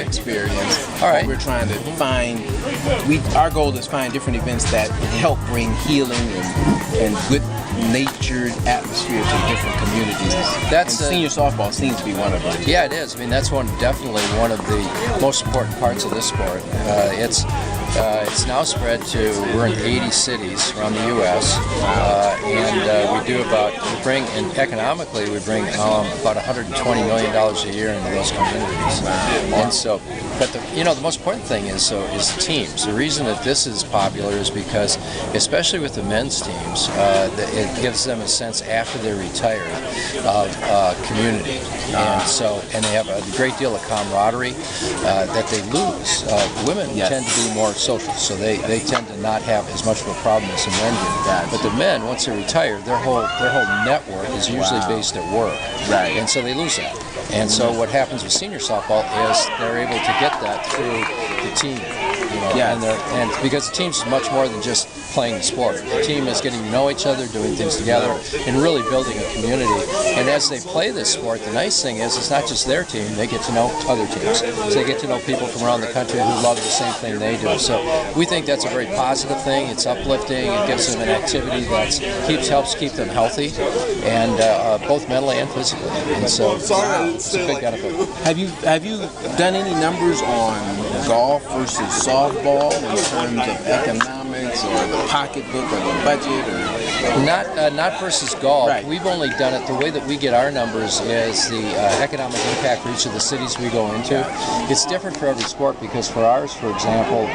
experience. All right. We're trying to find. Our goal is find different events that help bring healing and good-natured atmosphere to different communities. That's and senior softball seems to be one of them. Yeah, it is. I mean, that's definitely one of the most important parts of this sport. It's now spread to, we're in 80 cities around the U.S. And economically we bring about $120 million a year into those communities. And so, but the most important thing is the teams. The reason that this is popular is because, especially with the men's teams, it gives them a sense after they're retired of community, and they have a great deal of camaraderie that they lose. Women tend to be more social, so they tend to not have as much of a problem as the men do. But the men, once they retire, their whole network is usually based at work, and so they lose that. And so what happens with senior softball is they're able to get that through the team. And because the team's much more than just playing the sport. The team is getting to know each other, doing things together, and really building a community. And as they play this sport, the nice thing is it's not just their team, they get to know other teams. So they get to know people from around the country who love the same thing they do. So we think that's a very positive thing. It's uplifting. It gives them an activity that helps keep them healthy, and both mentally and physically. And so it's a big benefit. Have you done any numbers on golf versus softball in terms of economics or the pocketbook or the budget? Not versus golf. Right. We've only done it. The way that we get our numbers is the economic impact for each of the cities we go into. It's different for every sport because for ours, for example,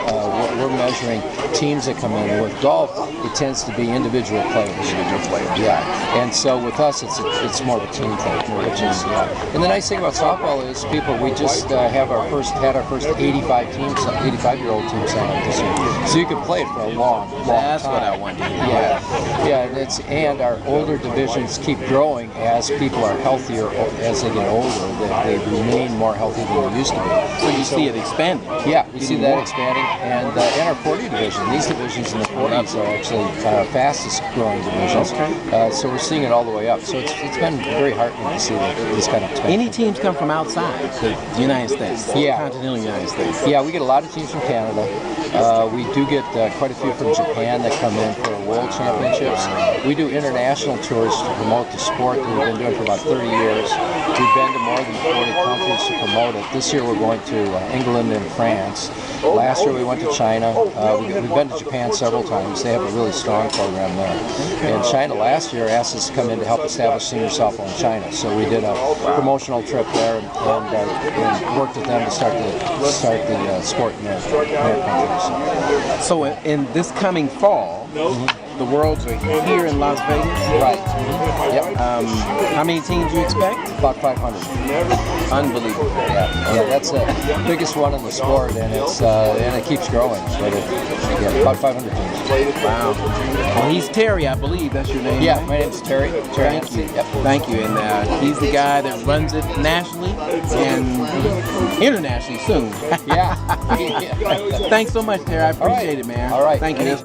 we're measuring teams that come in. With golf, it tends to be individual players. Yeah. And so with us, it's more of a team thing, which is And the nice thing about softball is we just had our first 85-year-old team sign up this year. So you can play it for a long time. That's what I wanted to hear. Yeah, and our older divisions keep growing as people are healthier as they get older. They remain more healthy than they used to be. So you see it expanding. Yeah, we see that expanding. And in our 40 division, these divisions in the 40s are actually fastest growing divisions. So we're seeing it all the way up. So it's been very heartening to see this kind of expansion. Any teams come from outside the United States? Continental United States. Yeah, we get a lot of teams from Canada. We do get quite a few from Japan that come in for World Championships. We do international tours to promote the sport that we've been doing for about 30 years. We've been to more than 40 countries to promote it. This year we're going to England and France. Last year we went to China. We've been to Japan several times. They have a really strong program there. And China last year asked us to come in to help establish senior softball in China. So we did a promotional trip there and worked with them to start the sport in their country. So in this coming fall, the Worlds are here in Las Vegas. Right. Yep. How many teams do you expect? About 500. Unbelievable. Yeah, that's the biggest one in the sport, and it keeps growing. So about 500 teams. Wow. Well, he's Terry, I believe. That's your name. Yeah, right? my name's Terry. Thank you. Yep. Thank you. And he's the guy that runs it nationally and internationally soon. Yeah. Thanks so much, Terry. I appreciate it, man. All right. Thank you.